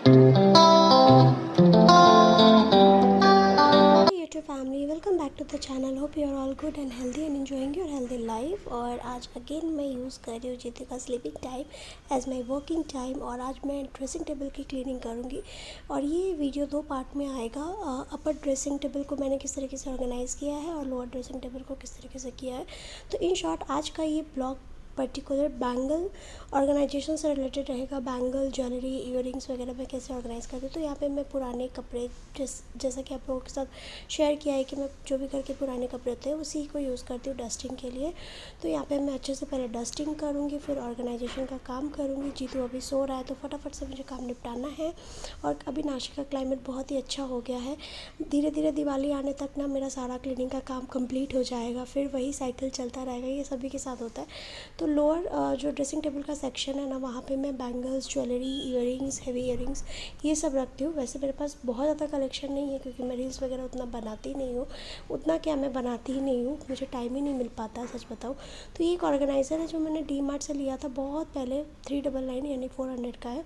YouTube family, welcome back to the channel. Hope you are all good and healthy and enjoying your healthy life. और आज again मैं use कर रही हूँ जीतू का sleeping time as my working time. और आज मैं ड्रेसिंग टेबल की क्लीनिंग करूँगी और ये वीडियो दो पार्ट में आएगा। अपर ड्रेसिंग टेबल को मैंने किस तरीके से ऑर्गेनाइज़ किया है और लोअर ड्रेसिंग टेबल को किस तरीके से किया है। तो इन शॉर्ट आज का ये ब्लॉग पर्टिकुलर बैंगल ऑर्गेनाइजेशन से रिलेटेड रहेगा। बैंगल, ज्वेलरी, ईयरिंग्स वगैरह मैं कैसे ऑर्गेनाइज़ करती हूँ। तो यहाँ पे मैं पुराने कपड़े जैसा कि आप लोगों के साथ शेयर किया है कि मैं जो भी करके पुराने कपड़े होते हैं उसी को यूज़ करती हूँ डस्टिंग के लिए। तो यहाँ पे मैं अच्छे से पहले डस्टिंग करूँगी, फिर ऑर्गेनाइजेशन का काम करूँगी। जीतू अभी सो रहा है तो फटाफट से मुझे काम निपटाना है। और अभी नासिक का क्लाइमेट बहुत ही अच्छा हो गया है। धीरे धीरे दिवाली आने तक ना मेरा सारा क्लीनिंग का काम कंप्लीट हो जाएगा, फिर वही साइकिल चलता रहेगा। ये सभी के साथ होता है। तो लोअर जो ड्रेसिंग टेबल का सेक्शन है ना, वहाँ पे मैं bangles, jewellery, earrings, heavy earrings ये सब रखती हूँ। वैसे मेरे पास बहुत ज़्यादा कलेक्शन नहीं है क्योंकि मैं रील्स वगैरह उतना बनाती नहीं हूँ। उतना क्या, मैं बनाती ही नहीं हूँ, मुझे टाइम ही नहीं मिल पाता सच बताऊँ तो। ये एक ऑर्गेनाइज़र है जो मैंने डी मार्ट से लिया था बहुत पहले, 399 यानी 400 का है।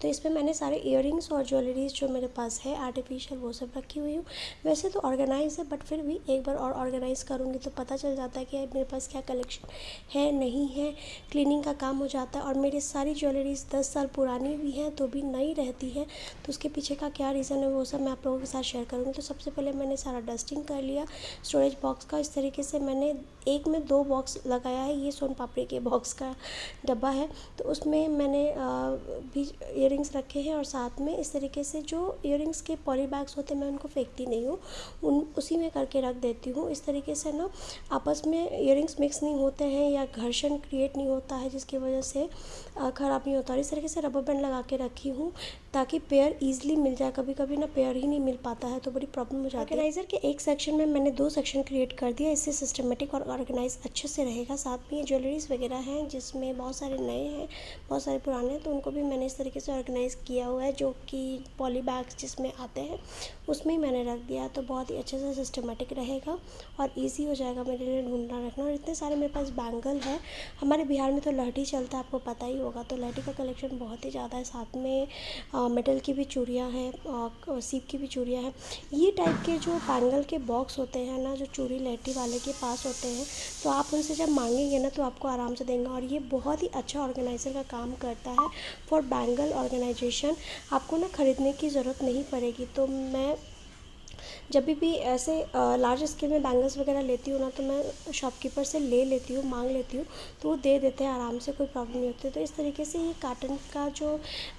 तो इस पर मैंने सारे इयरिंग्स और ज्वेलरीज जो मेरे पास है आर्टिफिशियल वो सब रखी हुई हूँ। वैसे तो ऑर्गेनाइज है बट फिर भी एक बार और ऑर्गेनाइज़ करूँगी तो पता चल जाता है कि मेरे पास क्या कलेक्शन है, नहीं है। क्लीनिंग का काम हो जाता है। और मेरी सारी ज्वेलरीज 10 साल पुरानी भी हैं तो भी नई रहती है। तो उसके पीछे का क्या रीज़न है वो सब मैं आप लोगों के साथ शेयर करूँगी। तो सबसे पहले मैंने सारा डस्टिंग कर लिया स्टोरेज बॉक्स का। इस तरीके से मैंने एक में 2 बॉक्स लगाया है। ये सोन पापड़ी के बॉक्स का डब्बा है तो उसमें मैंने भी इयरिंग्स रखे हैं। और साथ में इस तरीके से जो इयरिंग्स के पॉली बैग्स होते हैं मैं उनको फेंकती नहीं हूँ, उसी में करके रख देती हूँ। इस तरीके से ना आपस में इयरिंग्स मिक्स नहीं होते हैं या घर्षण क्रिएट नहीं होता है जिसकी वजह से ख़राब नहीं होता। और इस तरीके से रबर बैंड लगा के रखी हूँ ताकि पेयर ईजिली मिल जाए। कभी कभी ना पेयर ही नहीं मिल पाता है तो बड़ी प्रॉब्लम हो जाती है। ऑर्गेनाइज़र के एक सेक्शन में मैंने 2 सेक्शन क्रिएट कर दिया, इससे सिस्टमेटिक और ऑर्गेनाइज अच्छे से रहेगा। साथ में ये ज्वेलरीज वगैरह हैं जिसमें बहुत सारे नए हैं, बहुत सारे पुराने हैं, तो उनको भी मैंने इस तरीके से ऑर्गेनाइज़ किया हुआ है। जो कि पॉली बैग्स जिसमें आते हैं उसमें ही मैंने रख दिया तो बहुत ही अच्छे से सिस्टमेटिक रहेगा और ईजी हो जाएगा मेरे लिए ढूंढना रखना। और इतने सारे मेरे पास बैंगल है। हमारे बिहार में तो लहठी चलता है, आपको पता ही होगा, तो लहठी का कलेक्शन बहुत ही ज़्यादा है। साथ में मेटल की भी चूड़ियाँ हैं और सीप की भी चूड़ियाँ हैं। ये टाइप के जो बैंगल के बॉक्स होते हैं ना, जो चूड़ी लहठी वाले के पास होते हैं, तो आप उनसे जब मांगेंगे ना तो आपको आराम से देंगे। और ये बहुत ही अच्छा ऑर्गेनाइज़र का काम करता है फॉर बैंगल ऑर्गेनाइजेशन। आपको ना ख़रीदने की ज़रूरत नहीं पड़ेगी। तो मैं जब भी ऐसे लार्ज स्केल में बैंगल्स वगैरह लेती हूँ ना तो मैं शॉपकीपर से ले लेती हूँ, मांग लेती हूँ, तो वो दे देते हैं आराम से, कोई प्रॉब्लम नहीं होती। तो इस तरीके से ये कार्टन का जो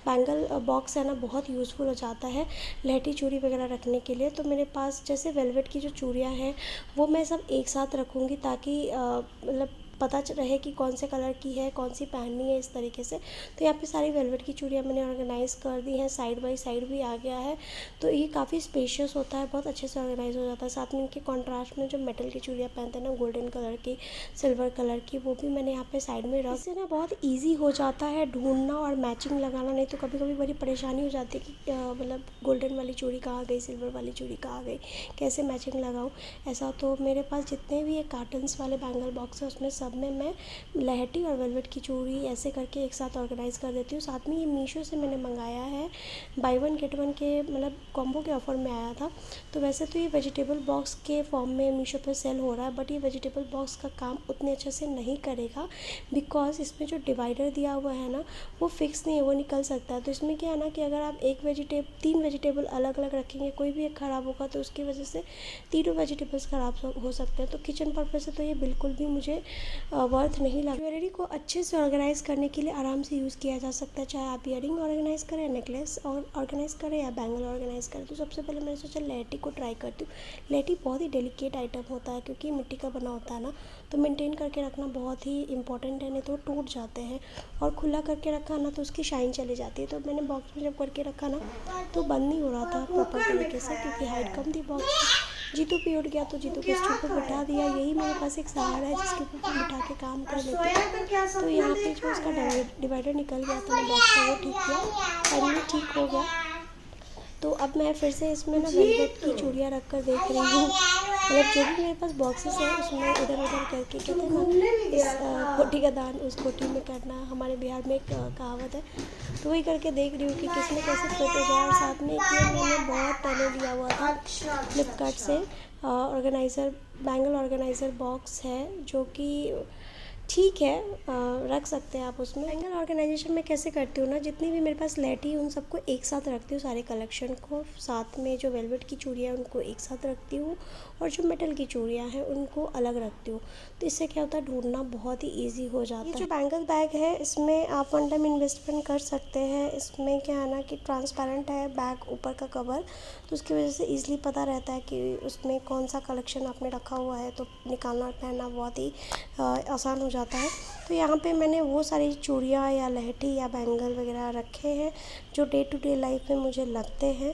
बैंगल बॉक्स है ना बहुत यूज़फुल हो जाता है लहठी चूड़ी वगैरह रखने के लिए। तो मेरे पास जैसे वेलवेट की जो चूड़ियाँ हैं वो मैं सब एक साथ रखूँगी ताकि मतलब पता रहे कि कौन से कलर की है, कौन सी पहननी है, इस तरीके से। तो यहाँ पे सारी वेलवेट की चूड़ियाँ मैंने ऑर्गेनाइज़ कर दी हैं, साइड बाय साइड भी आ गया है। तो ये काफ़ी स्पेशियस होता है, बहुत अच्छे से ऑर्गेनाइज हो जाता है। साथ में इनके कॉन्ट्रास्ट में जो मेटल की चूड़ियाँ पहनते हैं ना, गोल्डन कलर की, सिल्वर कलर की, वो भी मैंने यहाँ पे साइड में रख। इससे ना बहुत ईजी हो जाता है ढूंढना और मैचिंग लगाना। नहीं तो कभी कभी बड़ी परेशानी हो जाती है कि मतलब गोल्डन वाली चूड़ी कहाँ गई, सिल्वर वाली चूड़ी कहाँ गई, कैसे मैचिंग लगाऊँ ऐसा। तो मेरे पास जितने भी ये कार्टन्स वाले बैंगल बॉक्स है उसमें सब में मैं लहठी और वेलवेट की चूड़ी ऐसे करके एक साथ ऑर्गेनाइज़ कर देती हूँ। साथ में ये मीशो से मैंने मंगाया है, बाय 1 गेट 1 के मतलब कॉम्बो के ऑफ़र में आया था। तो वैसे तो ये वेजिटेबल बॉक्स के फॉर्म में मीशो पे सेल हो रहा है बट ये वेजिटेबल बॉक्स का काम उतने अच्छे से नहीं करेगा बिकॉज इसमें जो डिवाइडर दिया हुआ है ना वो फिक्स नहीं है, वो निकल सकता है। तो इसमें क्या है ना कि अगर आप 3 वेजिटेबल अलग अलग रखेंगे, कोई भी एक ख़राब होगा तो उसकी वजह से तीनों वेजिटेबल्स ख़राब हो सकते हैं। तो किचन पर्पज़ से तो ये बिल्कुल भी मुझे वर्थ नहीं लगा। ज्वेलरी को अच्छे से ऑर्गेनाइज़ करने के लिए आराम से यूज़ किया जा सकता है, चाहे आप ईयरिंग ऑर्गेनाइज़ करें, नेकलेस ऑर्गेनाइज़ करें या बैंगल ऑर्गेनाइज़ करें। तो सबसे पहले मैंने सोचा लहठी को ट्राई करती हूँ। लहठी बहुत ही डेलिकेट आइटम होता है क्योंकि मिट्टी का बना होता है ना, तो मेंटेन करके रखना बहुत ही इंपॉर्टेंट है, नहीं तो टूट जाते हैं। और खुला करके रखा ना तो उसकी शाइन चली जाती है। तो मैंने बॉक्स में जब करके रखा ना तो बंद नहीं हो रहा था प्रॉपर तरीके से क्योंकि हाइट कम थी बॉक्स की। जीतू भी उठ गया तो जीतू को स्टूल पर बिठा दिया। यही मेरे पास एक सहारा है जिसके ऊपर बिठा के काम कर लेती हूँ। तो यहाँ पे जो उसका डिवाइडर निकल गया था ना बॉक्स का, वो ठीक किया और ये ठीक हो गया। तो अब मैं फिर से इसमें ना वेलवेट की चूड़ियाँ रख कर देख रही हूँ मतलब जो भी मेरे पास बॉक्सेस हैं उसमें इधर उधर करके कहते हैं ना, इस कोठी का दान उस कोठी में करना, हमारे बिहार में एक कहावत है। तो वही करके देख रही हूँ कि किसमें कैसे फिट हो जाए। और साथ में एक ये मैंने बहुत पहले लिया हुआ था फ्लिपकार्ट से ऑर्गेनाइज़र, बैंगल ऑर्गेनाइज़र बॉक्स है, जो कि ठीक है, रख सकते हैं आप उसमें। बैंगल ऑर्गेनाइजेशन में कैसे करती हूँ ना, जितनी भी मेरे पास लहठी उन सबको एक साथ रखती हूँ, सारे कलेक्शन को। साथ में जो वेलवेट की चूड़ियाँ उनको एक साथ रखती हूँ, और जो मेटल की चूड़ियाँ हैं उनको अलग रखती हूँ। तो इससे क्या होता है, ढूंढना बहुत ही ईजी हो जाता है। ये जो बैंगल बैग है इसमें आप वन टाइम इन्वेस्टमेंट कर सकते हैं। इसमें क्या है ना कि ट्रांसपेरेंट है बैग, ऊपर का कवर, तो उसकी वजह से ईजिली पता रहता है कि उसमें कौन सा कलेक्शन आपने रखा हुआ है, तो निकालना और पहनना बहुत ही आसान हो जाता है। तो यहाँ पे मैंने वो सारी चूड़ियाँ या लहठी या बैंगल वगैरह रखे हैं जो डे टू डे लाइफ में मुझे लगते हैं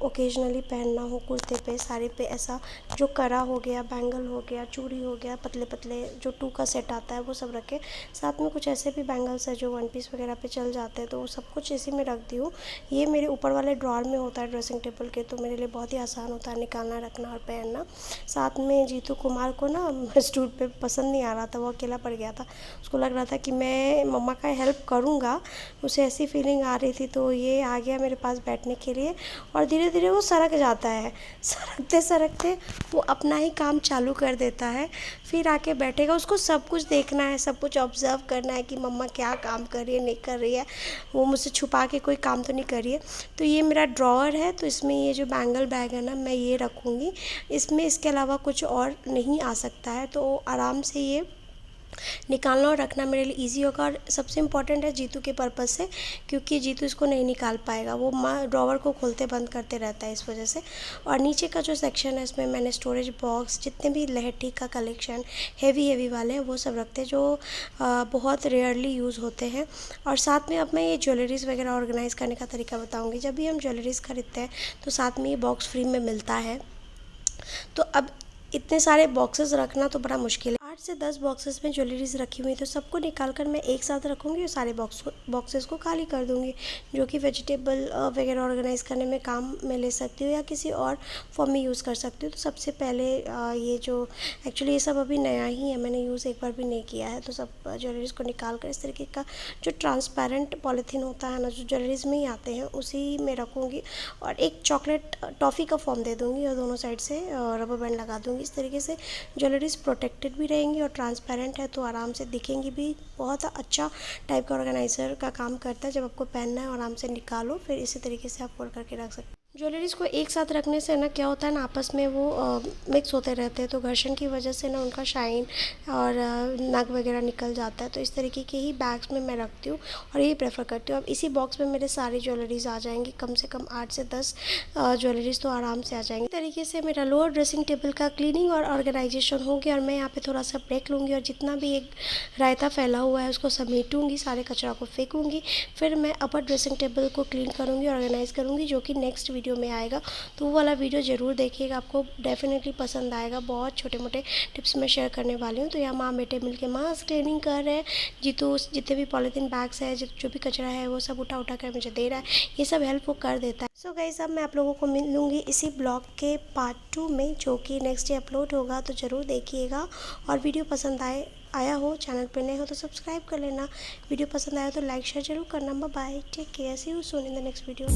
ओकेजनली पहनना हो, कुर्ते पे, साड़ी पे। ऐसा जो करा हो गया, बैंगल हो गया, चूड़ी हो गया, पतले पतले जो 2 का सेट आता है वो सब रखे। साथ में कुछ ऐसे भी बैंगल्स है जो 1 पीस वगैरह पे चल जाते हैं, तो वो सब कुछ इसी में रख दी हूँ। ये मेरे ऊपर वाले ड्रॉर में होता है ड्रेसिंग टेबल के, तो मेरे लिए बहुत ही आसान होता है निकालना, रखना और पहनना। साथ में जीतू कुमार को ना स्टूल पे पसंद नहीं आ रहा था, वो अकेला पड़ गया था। उसको लग रहा था कि मैं मम्मा का हेल्प करूँगा, उसे ऐसी फीलिंग आ रही थी। तो ये आ गया मेरे पास बैठने के लिए, और धीरे धीरे वो सरक जाता है। सरकते सरकते वो अपना ही काम चालू कर देता है, फिर आके बैठेगा। उसको सब कुछ देखना है, सब कुछ ऑब्ज़र्व करना है कि मम्मा क्या काम कर रही है, नहीं कर रही है, वो मुझसे छुपा के कोई काम तो नहीं कर रही है। तो ये मेरा ड्रॉअर है, तो इसमें ये जो बैंगल बैग है ना, मैं ये रखूँगी इसमें। इसके अलावा कुछ और नहीं आ सकता है, तो आराम से ये निकालना और रखना मेरे लिए इजी होगा। और सबसे इम्पॉर्टेंट है जीतू के पर्पज़ से, क्योंकि जीतू इसको नहीं निकाल पाएगा, वो ड्रॉवर को खोलते बंद करते रहता है इस वजह से। और नीचे का जो सेक्शन है इसमें मैंने स्टोरेज बॉक्स, जितने भी लहठी का कलेक्शन हेवी वाले हैं वो सब रखते हैं, जो बहुत रेयरली यूज़ होते हैं। और साथ में अब मैं ये ज्वेलरीज़ वगैरह ऑर्गेनाइज़ करने का तरीका बताऊँगी। जब भी हम ज्वेलरीज़ खरीदते हैं तो साथ में ये बॉक्स फ्री में मिलता है। तो अब इतने सारे बॉक्सेस रखना तो बड़ा मुश्किल है। 8 से 10 बॉक्सेस में ज्वेलरीज रखी हुई, तो सबको निकाल कर मैं एक साथ रखूँगी और सारे बॉक्सेस को खाली कर दूँगी, जो कि वेजिटेबल वगैरह ऑर्गेनाइज़ करने में काम में ले सकती हूँ या किसी और फॉर्म में यूज़ कर सकती हूँ। तो सबसे पहले ये जो एक्चुअली ये सब अभी नया ही है, मैंने यूज़ एक बार भी नहीं किया है। तो सब ज्वेलरीज को निकाल कर इस तरीके का जो ट्रांसपेरेंट पॉलीथीन होता है ना, जो ज्वेलरीज में ही आते हैं, उसी में रखूँगी। और एक चॉकलेट टॉफ़ी का फॉर्म दे दूँगी और दोनों साइड से रबर बैंड लगा दूँगी। इस तरीके से ज्वेलरीज प्रोटेक्टेड भी रहेंगी और ट्रांसपेरेंट है, तो आराम से दिखेंगी भी। बहुत अच्छा टाइप का ऑर्गेनाइज़र का काम करता है। जब आपको पहनना है आराम से निकालो, फिर इसी तरीके से आप फोल्ड करके रख सकते हैं। ज्वेलरीज़ को एक साथ रखने से ना क्या होता है ना, आपस में वो मिक्स होते रहते हैं, तो घर्षण की वजह से ना उनका शाइन और नग वगैरह निकल जाता है। तो इस तरीके के ही बैग्स में मैं रखती हूँ और यही प्रेफर करती हूँ। अब इसी बॉक्स में मेरे सारी ज्वेलरीज़ आ जाएंगी, कम से कम 8 से 10 ज्वेलरीज़ तो आराम से आ जाएंगी। इस तरीके से मेरा लोअर ड्रेसिंग टेबल का क्लीनिंग और ऑर्गेनाइजेशन होगी। और मैं यहाँ पर थोड़ा सा ब्रेक लूँगी और जितना भी एक रायता फैला हुआ है उसको समेटूँगी, सारे कचरा को फेंकूँगी। फिर मैं अपर ड्रेसिंग टेबल को क्लीन करूँगी, ऑर्गेनाइज़ करूँगी, जो कि नेक्स्ट वीडियो में आएगा। तो वो वाला वीडियो ज़रूर देखिएगा, आपको डेफिनेटली पसंद आएगा। बहुत छोटे मोटे टिप्स मैं शेयर करने वाली हूँ। तो यहाँ माँ बेटे मिलके मास्क क्लीनिंग कर रहे हैं। जीतू जितने भी पॉलीथीन बैग्स है, जो भी कचरा है, वो सब उठा कर मुझे दे रहा है। ये सब हेल्प वो कर देता है। सो गाइस, अब मैं आप लोगों को मिलूँगी इसी ब्लॉग के पार्ट 2 में, जो कि नेक्स्ट डे अपलोड होगा। तो ज़रूर देखिएगा। और वीडियो पसंद आया हो, चैनल पर नए हो तो सब्सक्राइब कर लेना। वीडियो पसंद आया तो लाइक शेयर जरूर करना। Bye, take care, see you soon in the next video.